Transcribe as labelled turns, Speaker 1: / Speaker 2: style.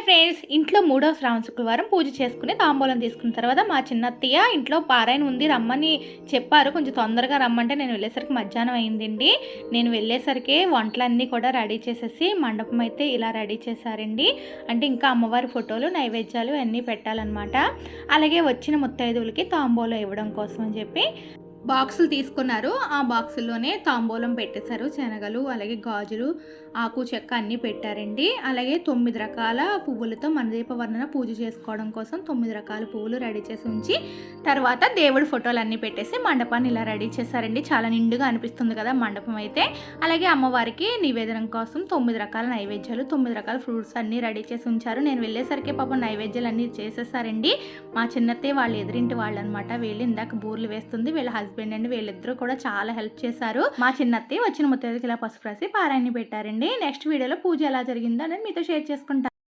Speaker 1: Friends, ఇంట్లో మూడో శ్రావణ శుక్రవారం పూజ చేసుకుని తాంబూలం తీసుకున్న తర్వాత మా చిన్నత్తయ్య ఇంట్లో పారాయణ ఉంది రమ్మని చెప్పారు. కొంచెం తొందరగా రమ్మంటే నేను వెళ్ళేసరికి మధ్యాహ్నం అయిందండి. నేను వెళ్ళేసరికి వంటలన్నీ కూడా రెడీ చేసేసి మండపం అయితే ఇలా రెడీ చేశారండి. అంటే ఇంకా అమ్మవారి ఫోటోలు నైవేద్యాలు అన్నీ పెట్టాలన్నమాట. అలాగే వచ్చిన ముత్తైదువులకి తాంబూలం ఇవ్వడం కోసం అని చెప్పి బాక్సులు తీసుకున్నారు. ఆ బాక్సుల్లోనే తాంబూలం పెట్టేశారు. శనగలు, అలాగే గాజులు, ఆకు చెక్క అన్నీ పెట్టారండి. అలాగే 9 రకాల పువ్వులతో మనదీప వర్ణన పూజ చేసుకోవడం కోసం 9 రకాల పువ్వులు రెడీ చేసి ఉంచి తర్వాత దేవుడి ఫోటోలు అన్నీ పెట్టేసి మండపాన్ని ఇలా రెడీ చేశారండి. చాలా నిండుగా అనిపిస్తుంది కదా మండపం అయితే. అలాగే అమ్మవారికి నివేదనం కోసం 9 రకాల నైవేద్యాలు, 9 రకాల ఫ్రూట్స్ అన్నీ రెడీ చేసి ఉంచారు. నేను వెళ్ళేసరికి పాపం నైవేద్యాలు అన్నీ చేసేసారండి. మా చిన్నత్తయ్య వాళ్ళు ఎదురింటి వాళ్ళు అనమాట. వీళ్ళు ఇందాక బూర్లు వేస్తుంది, వీళ్ళ హస్బెండ్ అండి. వీళ్ళిద్దరూ కూడా చాలా హెల్ప్ చేశారు. మా చిన్నత్తయ్య వచ్చిన ముత్తైదుకి ఇలా పసుపు రాసి పారాయణ పెట్టారండి. నెక్స్ట్ వీడియోలో పూజ ఎలా జరిగిందో అనేది మీతో షేర్ చేసుకుంటాను.